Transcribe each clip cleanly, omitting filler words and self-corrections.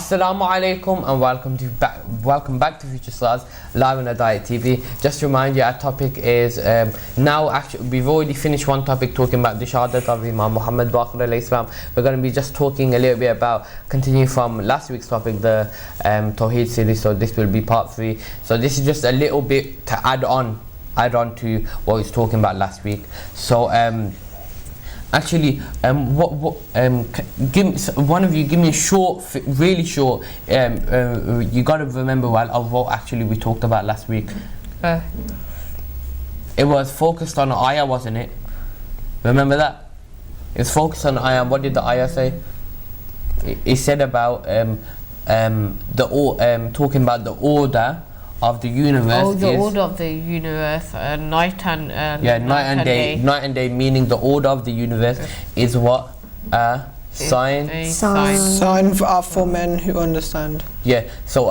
Assalamu alaikum and welcome back to Future Stars live on Hidayat TV. Just to remind you, our topic is now actually we've already finished one topic talking about the Shahadat of Imam Muhammad Baqir alayhi salam. We're going to be just talking a little bit about continuing from last week's topic, the Tawheed series. So this will be part 3. So this is just a little bit to add on to what we was talking about last week. So actually, one of you give me a short, really short. You got to remember well of what actually we talked about last week. It was focused on ayah, wasn't it? Remember that? It's focused on ayah. What did the ayah say? It said about talking about the order of the universe. Oh, the order of the universe, night and night and day. Night and day, meaning the order of the universe is what? Sign for men who understand. Yeah. So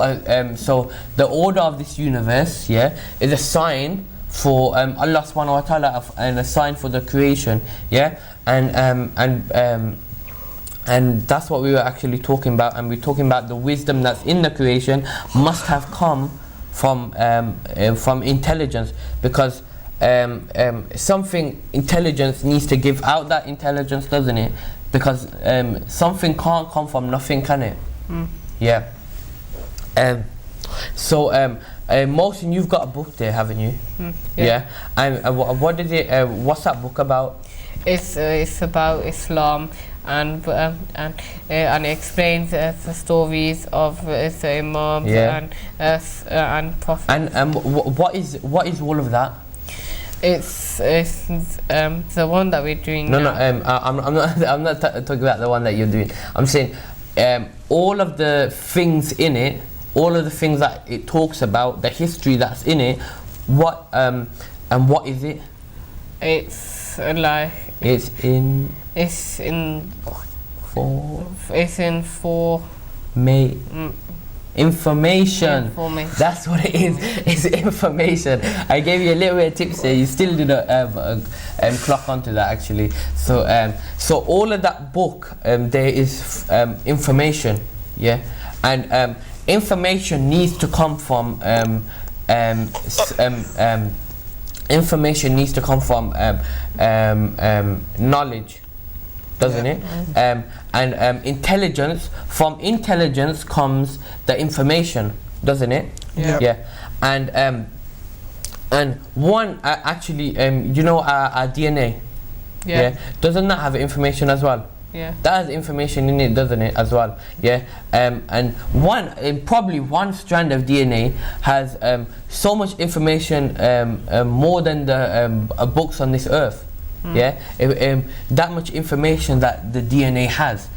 the order of this universe, is a sign for Allah Subhanahu wa Taala and a sign for the creation. And that's what we were actually talking about. And we're talking about the wisdom that's in the creation must have come from intelligence, because something intelligence needs to give out that intelligence, doesn't it? Because something can't come from nothing, can it? Mohsin, you've got a book there, haven't you? And what is it? What's that book about? It's about Islam, and it explains the stories of the Imams and Prophets. And what is all of that? It's the one that we're doing now. I'm not talking about the one that you're doing. I'm saying all of the things in it, all of the things that it talks about, the history that's in it. What and what is it? It's like it's in information. That's what it is. It's information. I gave you a little bit of tips there. You still didn't clock onto that actually. So all of that book, there is information, and information needs to come from information needs to come from knowledge, doesn't it? And intelligence, from intelligence comes the information, doesn't it? And one actually you know our DNA, doesn't that have information as well? That has information in it, doesn't it, as well? And probably one strand of DNA has so much information, more than the books on this earth. That much information that the DNA has.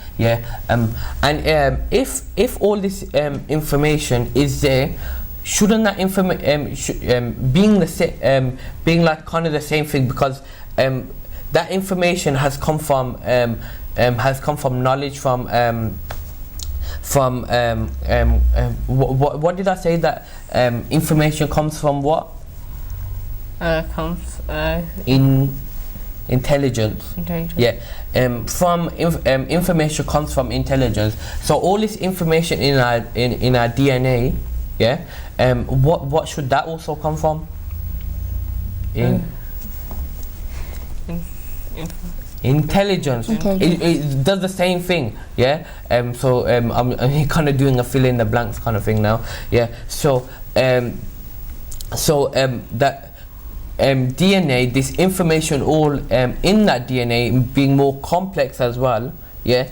If all this information is there, shouldn't that being like kind of the same thing, because that information has come from knowledge, from what did I say, that information comes from what? In intelligence. Information comes from intelligence. So all this information in our DNA, what should that also come from? Intelligence. It does the same thing. I'm kind of doing a fill in the blanks kind of thing now. That DNA, this information all in that DNA being more complex as well, it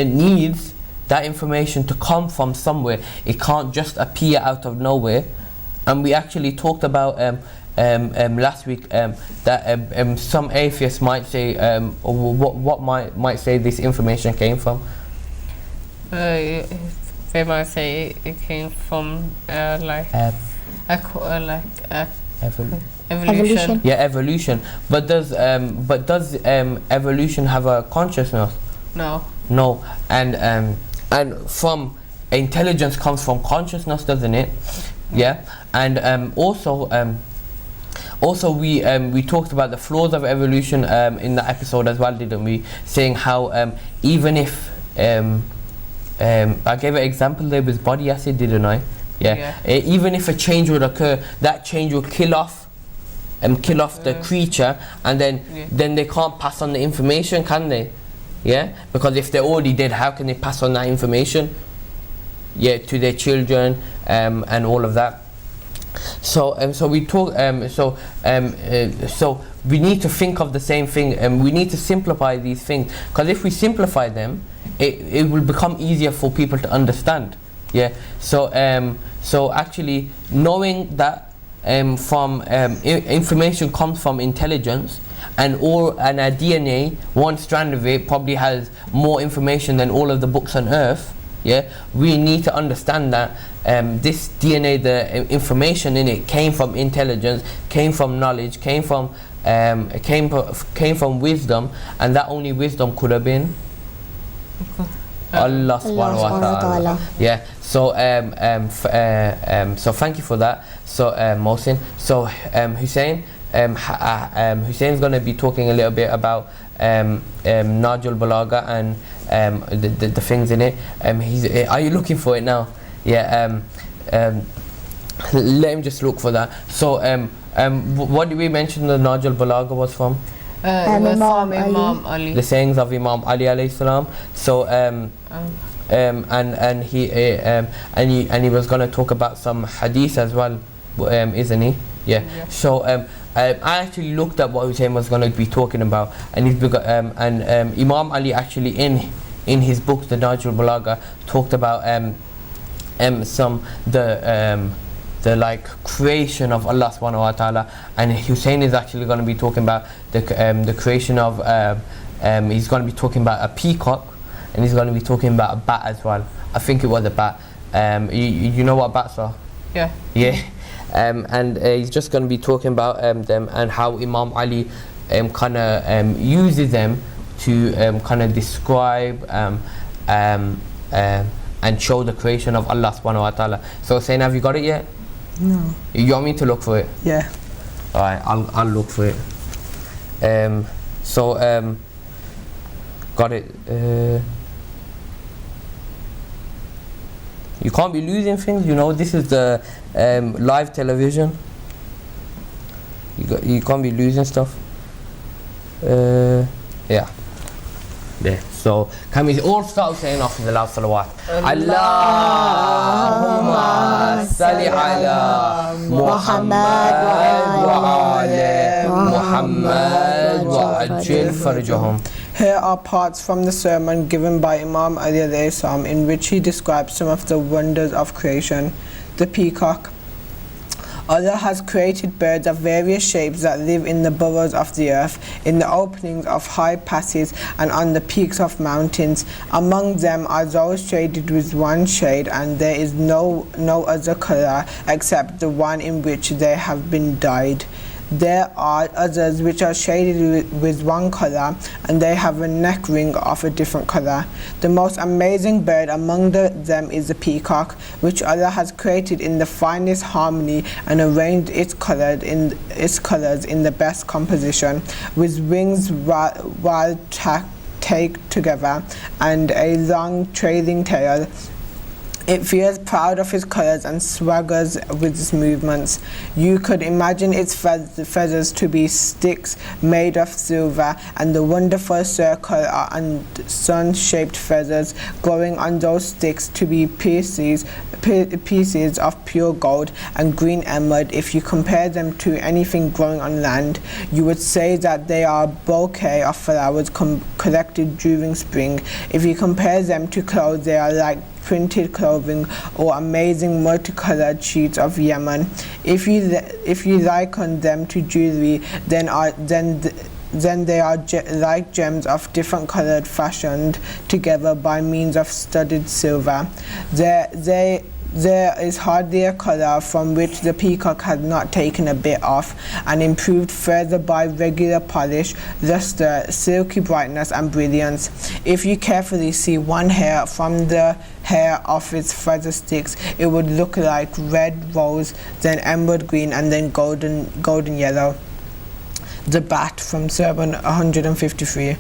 needs that information to come from somewhere. It can't just appear out of nowhere. And we actually talked about last week that some atheists might say what might say this information came from. They might say it came from evolution. Evolution. But does evolution have a consciousness? No. And from intelligence comes from consciousness, doesn't it? And also we talked about the flaws of evolution in the episode as well, didn't we? Saying how even if I gave an example there with body acid, didn't I? Yeah. Even if a change would occur, that change will kill off the creature, and then they can't pass on the information, can they? Yeah, because if they're already dead, how can they pass on that information? Yeah, to their children and all of that. So we talk. So we need to think of the same thing, and we need to simplify these things. Because if we simplify them, it will become easier for people to understand. Yeah. So actually knowing that information comes from intelligence, and our DNA, one strand of it probably has more information than all of the books on earth. Yeah, we need to understand that this DNA, the information in it, came from intelligence, came from knowledge, came from wisdom, and that only wisdom could have been Allah subhanahu wa ta'ala. Yeah. So so thank you for that. So Mohsin. So Hussein. Hussein's going to be talking a little bit about Najul Balagha and the things in it. Are you looking for it now? Yeah. Let him just look for that. So what did we mention the Najul Balagha was from? It was from Imam Ali. The sayings of Imam Ali alayhi salam. So and he was going to talk about some hadith as well, isn't he? Yeah. So I actually looked at what Hussein was going to be talking about, and Imam Ali actually in his book the Najul Balagha talked about the like creation of Allah subhanahu wa ta'ala, and Hussein is actually going to be talking about the creation of he's going to be talking about a peacock, and he's going to be talking about a bat as well. I think it was a bat. You know what bats are? Yeah. Yeah. And he's just going to be talking about them, and how Imam Ali kind of uses them to kind of describe and show the creation of Allah subhanahu wa ta'ala. So Hussein, have you got it yet? No. You want me to look for it? Yeah. Alright, I'll look for it. Got it. You can't be losing things, you know. This is the live television. You can't be losing stuff. Yeah. There. So can we all start saying off in the loud salawat? Allahumma salli ala Muhammad wa ala Muhammad wa ajil farjahum. Here are parts from the sermon given by Imam Ali alayhi salam, in which he describes some of the wonders of creation. The peacock. Allah has created birds of various shapes that live in the burrows of the earth, in the openings of high passes, and on the peaks of mountains. Among them are those shaded with one shade, and there is no other color except the one in which they have been dyed. There are others which are shaded with one color, and they have a neck ring of a different color. The most amazing bird among them is the peacock, which Allah has created in the finest harmony and arranged its colors in the best composition, with wings well tacked together and a long trailing tail. It feels proud of its colors and swaggers with its movements. You could imagine its feathers to be sticks made of silver, and the wonderful circle and sun-shaped feathers growing on those sticks to be pieces of pure gold and green emerald. If you compare them to anything growing on land, you would say that they are a bouquet of flowers collected during spring. If you compare them to clothes, they are like printed clothing or amazing multicolored sheets of Yemen. If you liken them to jewelry, then they are like gems of different colored fashioned together by means of studded silver. There is hardly a color from which the peacock had not taken a bit off, and improved further by regular polish, luster, silky brightness, and brilliance. If you carefully see one hair from the hair of its feather sticks, it would look like red rose, then emerald green, and then golden yellow. The bat from Sermon 153.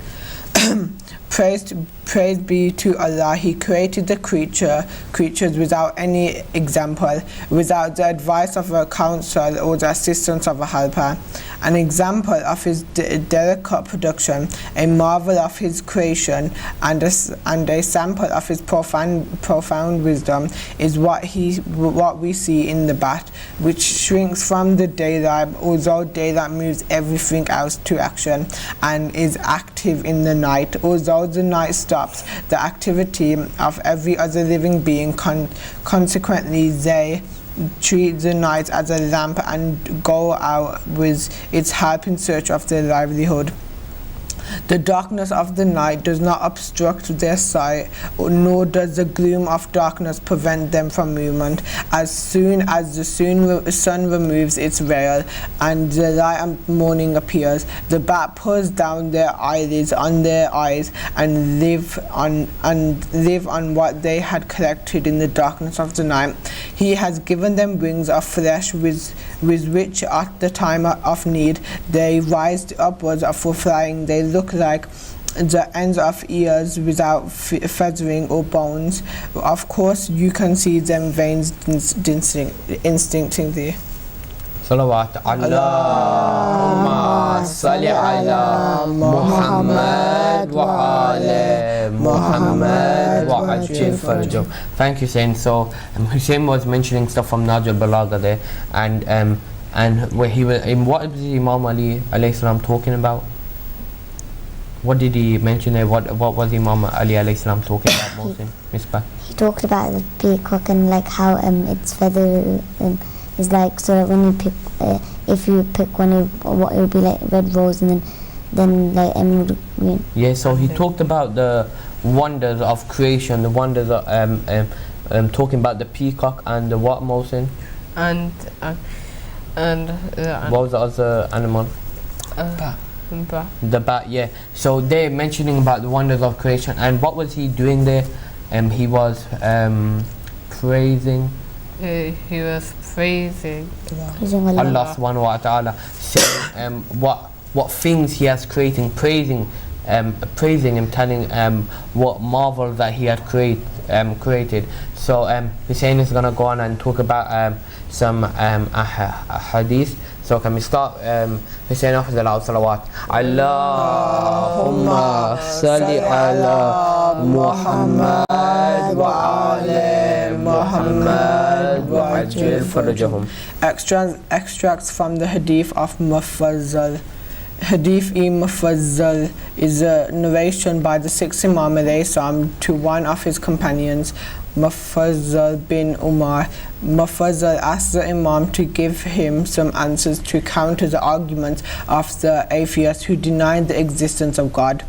Praise Praise be to Allah, He created the creatures without any example, without the advice of a counsel or the assistance of a helper. An example of His delicate production, a marvel of His creation, and a sample of His profound wisdom is what we see in the bat, which shrinks from the daylight, although daylight moves everything else to action, and is active in the night, although the night stops the activity of every other living being. Consequently, they treat the night as a lamp and go out with its help in search of their livelihood. The darkness of the night does not obstruct their sight, nor does the gloom of darkness prevent them from movement. As soon as the sun removes its veil and the light of morning appears, the bat pulls down their eyelids on their eyes and live on what they had collected in the darkness of the night. He has given them wings of flesh with which at the time of need they rise upwards for flying. They look like the ends of ears without feathering or bones. Of course, you can see them veins instinctively. Salawat Allahumma salli ala Muhammad wa ala Muhammad wa ajil farajum. Thank you, Hussein. So Hussein was mentioning stuff from Najul Balagha there, and where he was, what was Imam Ali alayhi salam talking about? What did he mention there? What was Imam Ali alayhi salam talking about, Mohsin? Misbah? He talked about the peacock and like how its feather is like, so that when you pick, if you pick one, it will be like red rose, and then like emerald green. Yeah, so he talked about the wonders of creation, the wonders of talking about the peacock and the what, Mohsin? And what was the other animal? bat. The bat, yeah. So they're mentioning about the wonders of creation, and what was he doing there? He was praising. He was praising Allah subhanahu wa ta'ala, saying what things He has created, praising Him, telling what marvel that He had created. So Hussein is gonna go on and talk about some hadith. So can we start? Hussein after the loud salawat. Allahumma salli ala Muhammad wa ala Muhammad wa ajil farajahum. Extracts from the hadith of Mufazzal. Hadith-e-Mufazzal is a narration by the sixth Imam alayhi salam to one of his companions, Mufazzal bin Umar. Mufazzal asked the Imam to give him some answers to counter the arguments of the atheists who denied the existence of God.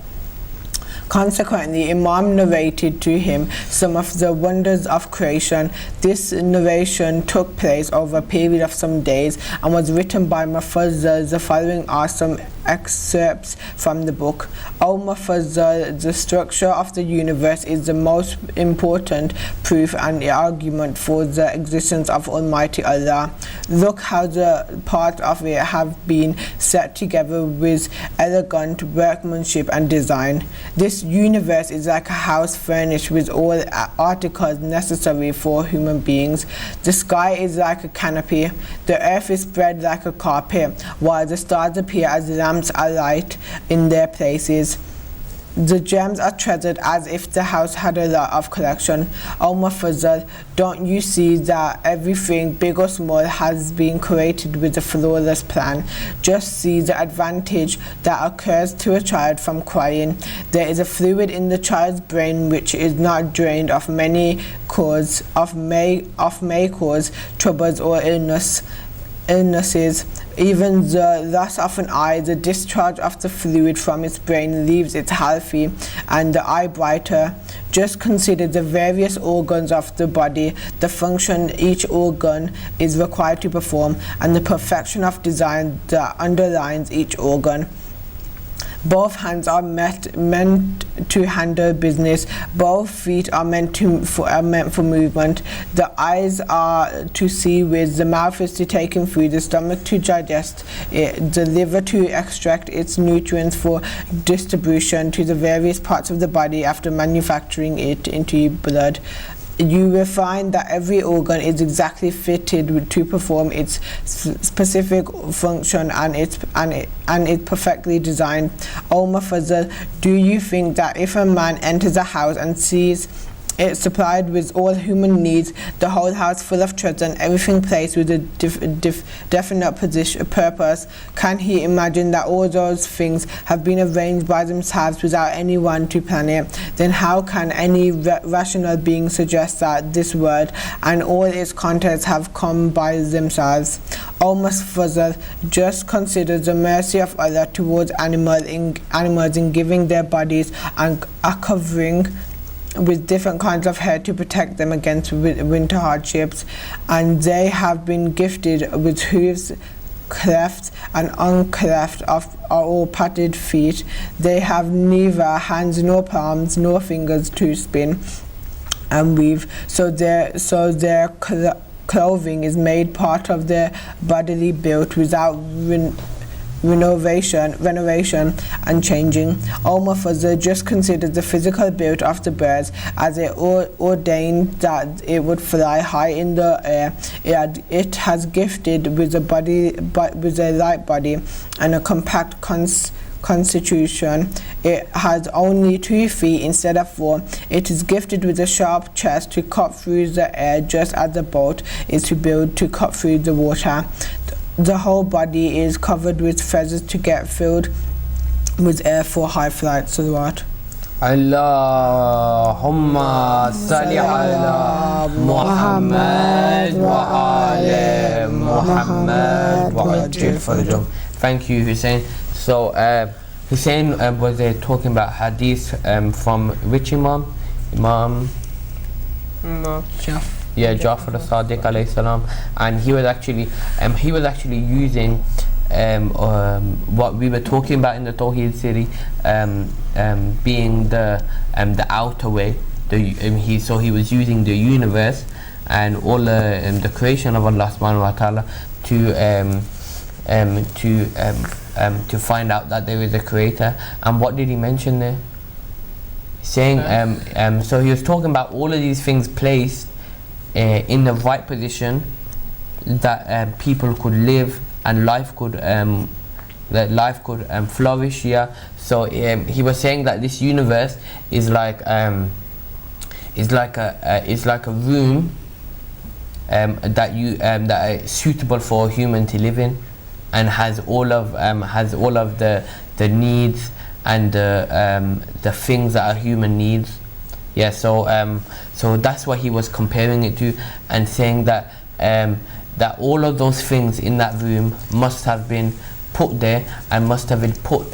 Consequently, Imam narrated to him some of the wonders of creation. This narration took place over a period of some days and was written by Mufazzal. The following are some excerpts from the book. O Mufazzal, the structure of the universe is the most important proof and argument for the existence of Almighty Allah. Look how the parts of it have been set together with elegant workmanship and design. This universe is like a house furnished with all articles necessary for human beings. The sky is like a canopy, the earth is spread like a carpet, while the stars appear as lamps alight in their places. The gems are treasured as if the house had a lot of collection. O Mufazzal, don't you see that everything, big or small, has been created with a flawless plan? Just see the advantage that occurs to a child from crying. There is a fluid in the child's brain which is not drained of may cause troubles or illnesses. Even the loss of an eye, the discharge of the fluid from its brain leaves it healthy and the eye brighter. Just consider the various organs of the body, the function each organ is required to perform, and the perfection of design that underlines each organ. Both hands are meant to handle business. Both feet are meant for movement. The eyes are to see with, the mouth is to take in food, the stomach to digest it, the liver to extract its nutrients for distribution to the various parts of the body after manufacturing it into blood. You will find that every organ is exactly fitted to perform its specific function, and it's perfectly designed. Oh Mufazzal, do you think that if a man enters a house and sees it supplied with all human needs, the whole house full of treasures and everything placed with a definite purpose, can he imagine that all those things have been arranged by themselves without anyone to plan it? Then how can any rational being suggest that this world and all its contents have come by themselves? O Mufazzal, just consider the mercy of Allah towards animals in giving their bodies and a covering with different kinds of hair to protect them against winter hardships, and they have been gifted with hooves, cleft and uncleft of all padded feet. They have neither hands nor palms nor fingers to spin and weave, so their clothing is made part of their bodily build without renovation and changing. O Mufazzal, just consider the physical build of the birds, as it ordained that it would fly high in the air. It has gifted with a light body and a compact constitution. It has only 2 feet instead of 4. It is gifted with a sharp chest to cut through the air, just as a boat is to build to cut through the water. The whole body is covered with feathers to get filled with air for high flight. Salawat. Allahumma salli ala Muhammad wa ala Muhammad wa ajil farajum. Thank you, Hussein. So Hussein was talking about hadith from which Imam? Jafar as-Sadiq alayhi salam, and he was actually using what we were talking about in the Tawheed series, being the outer way. So he was using the universe and all the creation of Allah subhanahu wa ta'ala to find out that there is a creator. And what did he mention there? Saying so he was talking about all of these things placed in the right position, that people could live and life could flourish. Yeah. So he was saying that this universe is like a room that is suitable for a human to live in, and has all of the needs and the things that a human needs. Yeah, so that's what he was comparing it to, and saying that that all of those things in that room must have been put there, and must have been put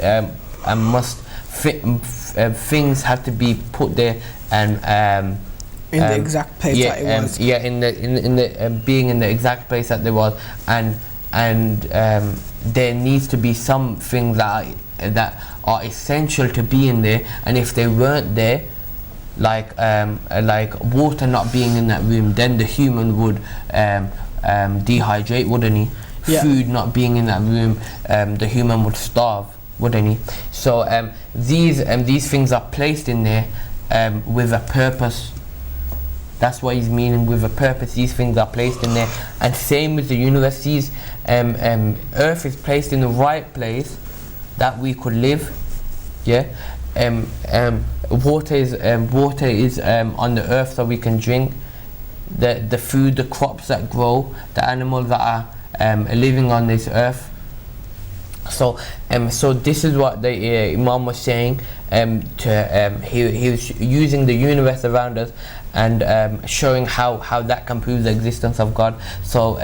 things have to be put there, and in the exact place that it was. In the being in the exact place that there was, and there needs to be some things that are essential to be in there, and if they weren't there, like water not being in that room, then the human would dehydrate, wouldn't he? Yeah. Food not being in that room, the human would starve, wouldn't he? So these things are placed in there with a purpose. That's what he's meaning, with a purpose. These things are placed in there, and same with the universe. Earth is placed in the right place that we could live. Yeah. Water is on the earth so we can drink. The food, the crops that grow, the animals that are living on this earth. So this is what the Imam was saying. He was using the universe around us and showing how that can prove the existence of God. So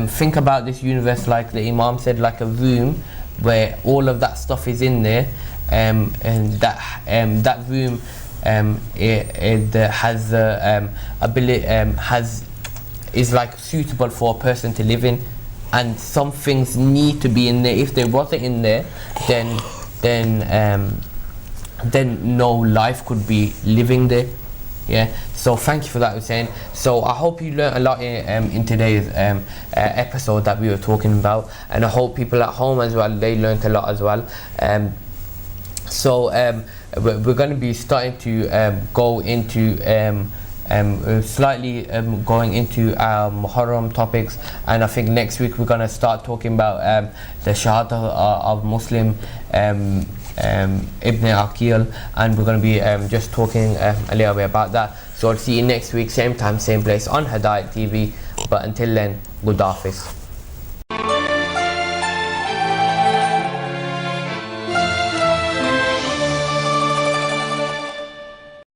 think about this universe, like the Imam said, like a room where all of that stuff is in there. And that room has is like suitable for a person to live in, and some things need to be in there. If they wasn't in there, then then no life could be living there. Yeah, so thank you for that, Hussein. So I hope you learned a lot in today's episode that we were talking about, and I hope people at home as well, they learned a lot as well. So we're going to be starting to go into slightly going into our Muharram topics, and I think next week we're going to start talking about the Shahada of Muslim Ibn Aqil, and we're going to be just talking a little bit about that. So I'll see you next week, same time, same place on Hidayat TV. But until then, good Hafiz.